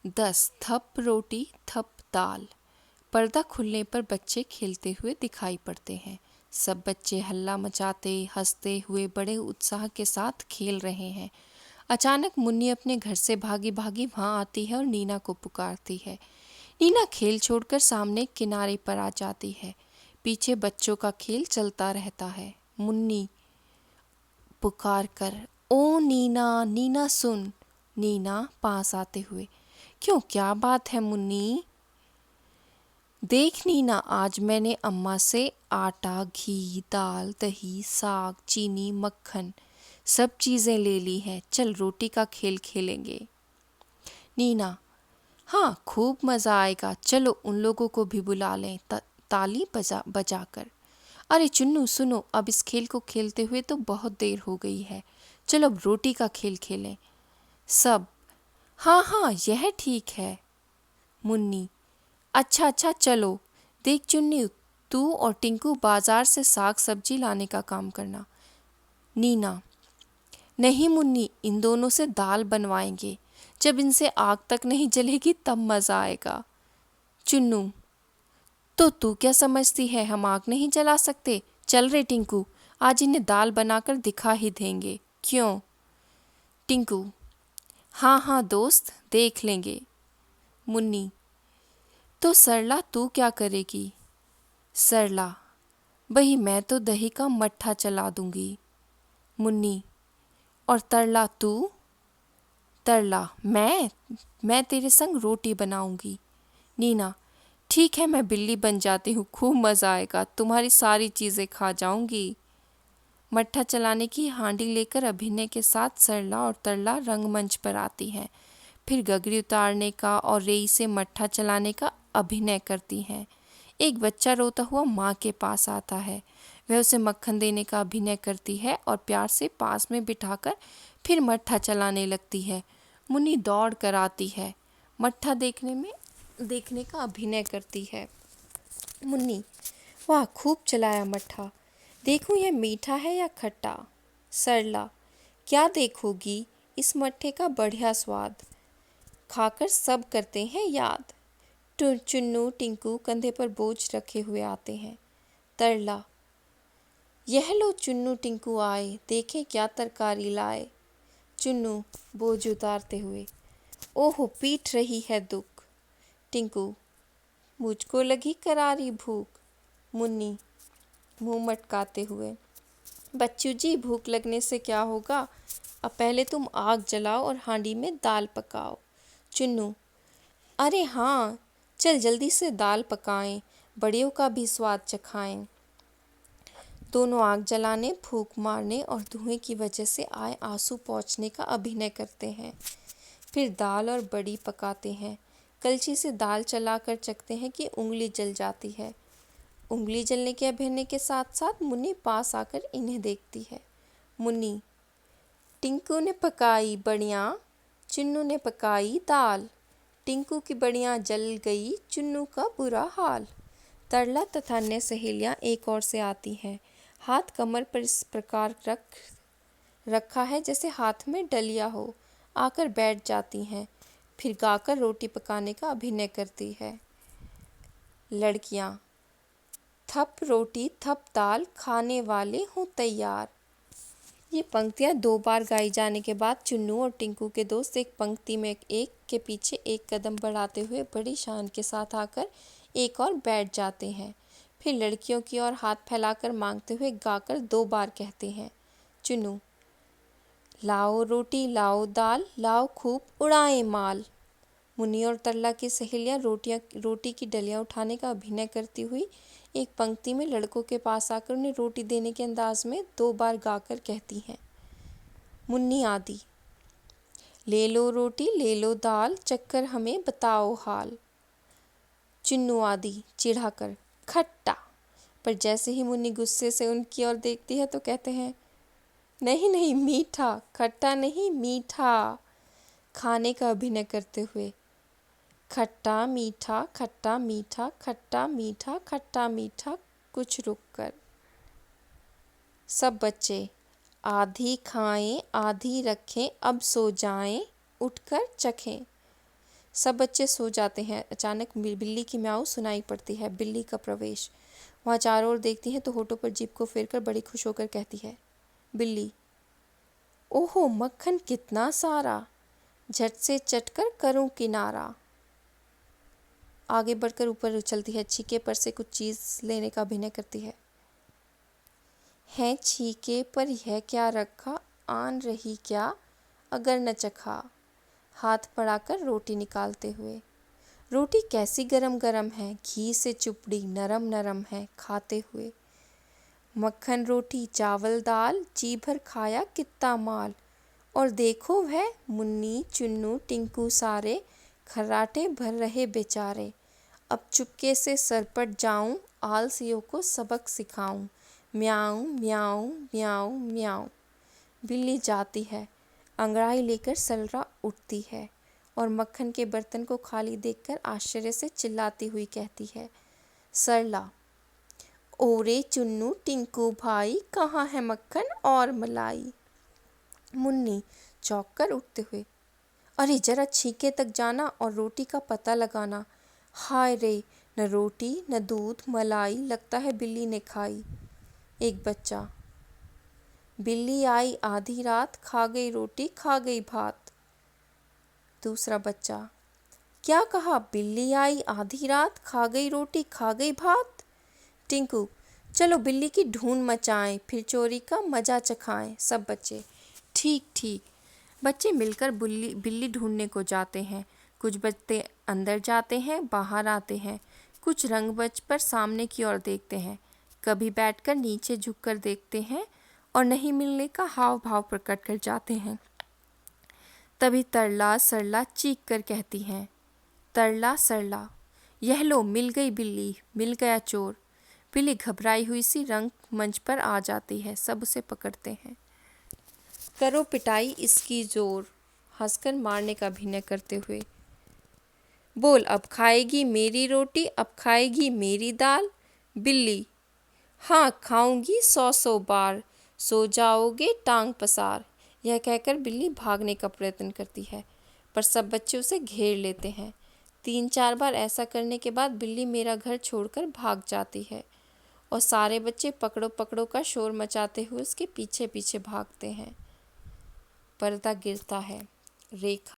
10 थप रोटी थप दाल। पर्दा खुलने पर बच्चे खेलते हुए दिखाई पड़ते हैं। सब बच्चे हल्ला मचाते हंसते हुए बड़े उत्साह के साथ खेल रहे हैं। अचानक मुन्नी अपने घर से भागी भागी वहां आती है और नीना को पुकारती है। नीना खेल छोड़कर सामने किनारे पर आ जाती है। पीछे बच्चों का खेल चलता रहता है। मुन्नी पुकार कर, ओ नीना, नीना सुन। नीना पास आते हुए, क्यों, क्या बात है मुन्नी? देख नीना, आज मैंने अम्मा से आटा, घी, दाल, दही, साग, चीनी, मक्खन सब चीज़ें ले ली हैं। चल रोटी का खेल खेलेंगे। नीना, हाँ खूब मज़ा आएगा, चलो उन लोगों को भी बुला लें ताली बजा कर। अरे चुन्नू सुनो, अब इस खेल को खेलते हुए तो बहुत देर हो गई है, चलो अब रोटी का खेल खेलें। सब, हाँ हाँ यह ठीक है। मुन्नी, अच्छा अच्छा चलो। देख चुन्नी, तू और टिंकू बाजार से साग सब्जी लाने का काम करना। नीना, नहीं मुन्नी, इन दोनों से दाल बनवाएंगे, जब इनसे आग तक नहीं जलेगी तब मज़ा आएगा। चुन्नू, तो तू क्या समझती है, हम आग नहीं जला सकते? चल रे टिंकू, आज इन्हें दाल बनाकर दिखा ही देंगे, क्यों? टिंकू, हाँ हाँ दोस्त, देख लेंगे। मुन्नी, तो सरला तू क्या करेगी? सरला, वही मैं तो दही का मट्ठा चला दूंगी। मुन्नी, और तरला तू? तरला, मैं तेरे संग रोटी बनाऊंगी। नीना, ठीक है, मैं बिल्ली बन जाती हूँ, खूब मज़ा आएगा, तुम्हारी सारी चीज़ें खा जाऊंगी। मट्ठा चलाने की हांडी लेकर अभिनय के साथ सरला और तरला रंगमंच पर आती हैं। फिर गगरी उतारने का और रेई से मट्ठा चलाने का अभिनय करती हैं। एक बच्चा रोता हुआ माँ के पास आता है। वह उसे मक्खन देने का अभिनय करती है और प्यार से पास में बिठाकर फिर मट्ठा चलाने लगती है। मुन्नी दौड़ कर आती है, मट्ठा देखने का अभिनय करती है। मुन्नी, वाह खूब चलाया मट्ठा, देखूं यह मीठा है या खट्टा? सरला, क्या देखोगी, इस मट्ठे का बढ़िया स्वाद, खाकर सब करते हैं याद। चुन्नू टिंकू कंधे पर बोझ रखे हुए आते हैं। तरला, यह लो चुन्नू टिंकू आए, देखें क्या तरकारी लाए। चुन्नू बोझ उतारते हुए, ओहो पीट रही है दुख। टिंकू, मुझको लगी करारी भूख। मुन्नी मुंह मटकाते हुए, बच्चू जी भूख लगने से क्या होगा, अब पहले तुम आग जलाओ और हांडी में दाल पकाओ। चुन्नू, अरे हाँ, चल जल्दी से दाल पकाएं, बड़ियों का भी स्वाद चखाएं। दोनों आग जलाने, फूंक मारने और धुएं की वजह से आए आंसू पोंछने का अभिनय करते हैं। फिर दाल और बड़ी पकाते हैं। कलछी से दाल चलाकर चखते हैं कि उंगली जल जाती है। उंगली जलने के अभिनय के साथ साथ मुन्नी पास आकर इन्हें देखती है। मुन्नी, टिंकू ने पकाई बड़ियाँ, चुन्नू ने पकाई दाल, टिंकू की बड़ियाँ जल गई, चुन्नू का बुरा हाल। तरला तथा अन्य सहेलियाँ एक ओर से आती हैं। हाथ कमर पर इस प्रकार रखा है जैसे हाथ में डलिया हो, आकर बैठ जाती हैं। फिर गाकर रोटी पकाने का अभिनय करती है। लड़कियाँ, थप रोटी थप दाल, खाने वाले हूँ तैयार। ये पंक्तियाँ 2 बार गाई जाने के बाद चुन्नू और टिंकू के दोस्त एक पंक्ति में एक के पीछे एक कदम बढ़ाते हुए बड़ी शान के साथ आकर एक और बैठ जाते हैं। फिर लड़कियों की ओर हाथ फैलाकर मांगते हुए गाकर 2 बार कहते हैं। चुन्नू, लाओ रोटी लाओ दाल, लाओ खूब उड़ाएं माल। मुन्नी और तरला की सहेलियाँ रोटी की डलियाँ उठाने का अभिनय करती हुई एक पंक्ति में लड़कों के पास आकर उन्हें रोटी देने के अंदाज में 2 बार गाकर कहती हैं। मुन्नी आदि, ले लो रोटी ले लो दाल, चक्कर हमें बताओ हाल। चुन्नू आदि चिढ़ाकर, खट्टा। पर जैसे ही मुन्नी गुस्से से उनकी ओर देखती है तो कहते हैं, नहीं नहीं मीठा, खट्टा नहीं मीठा। खाने का अभिनय करते हुए, खट्टा मीठा खट्टा मीठा खट्टा मीठा खट्टा मीठा, कुछ रुक कर। सब बच्चे, आधी खाएं आधी रखें, अब सो जाएं, उठकर चखें। सब बच्चे सो जाते हैं। अचानक बिल्ली की म्याऊ सुनाई पड़ती है। बिल्ली का प्रवेश। वहाँ चारों ओर देखती है तो होठों पर जीभ को फेरकर बड़ी खुश होकर कहती है, बिल्ली, ओहो मक्खन कितना सारा, झट से चटकर करूं किनारा। आगे बढ़कर ऊपर उछलती है। छीके पर से कुछ चीज़ लेने का अभिनय करती है छीके पर यह क्या रखा, आन रही क्या अगर न चखा। हाथ बढ़ाकर रोटी निकालते हुए, रोटी कैसी गरम गरम है, घी से चुपड़ी नरम नरम है खाते हुए। मक्खन रोटी चावल दाल, जी भर खाया कितना माल। और देखो वह मुन्नी चुन्नू टिंकू सारे, खर्राटे भर रहे बेचारे। अब चुपके से सरपट जाऊं, आलसियों को सबक सिखाऊं। म्याऊं म्याऊं म्याऊं म्याऊं। बिल्ली जाती है। अंगड़ाई लेकर सलरा उठती है और मक्खन के बर्तन को खाली देखकर आश्चर्य से चिल्लाती हुई कहती है, सरला, ओरे चुन्नू टिंकू भाई, कहाँ है मक्खन और मलाई। मुन्नी चौंक कर उठते हुए, अरे जरा छीके तक जाना और रोटी का पता लगाना। हाय रे, न रोटी न दूध मलाई, लगता है बिल्ली ने खाई। एक बच्चा, बिल्ली आई आधी रात, खा गई रोटी खा गई भात। दूसरा बच्चा, क्या कहा, बिल्ली आई आधी रात, खा गई रोटी खा गई भात। टिंकू, चलो बिल्ली की ढूंढ मचाएं, फिर चोरी का मजा चखाएं। सब बच्चे, ठीक ठीक। बच्चे मिलकर बिल्ली ढूंढने को जाते हैं। कुछ बच्चे अंदर जाते हैं, बाहर आते हैं। कुछ रंग मंच पर सामने की ओर देखते हैं। कभी बैठकर नीचे झुककर देखते हैं और नहीं मिलने का हाव भाव प्रकट कर जाते हैं। तभी तरला सरला चीख कर कहती हैं, तरला सरला, यह लो मिल गई बिल्ली, मिल गया चोर। बिल्ली घबराई हुई सी रंग मंच पर आ जाती है। सब उसे पकड़ते हैं। करो पिटाई इसकी जोर, हंसकर मारने का अभिनय करते हुए। बोल अब खाएगी मेरी रोटी, अब खाएगी मेरी दाल। बिल्ली, हाँ खाऊंगी 100 बार, सो जाओगे टांग पसार। यह कहकर बिल्ली भागने का प्रयत्न करती है, पर सब बच्चे उसे घेर लेते हैं। 3-4 बार ऐसा करने के बाद बिल्ली मेरा घर छोड़कर भाग जाती है और सारे बच्चे पकड़ो पकड़ो का शोर मचाते हुए उसके पीछे पीछे भागते हैं। पर्दा गिरता है। रेखा।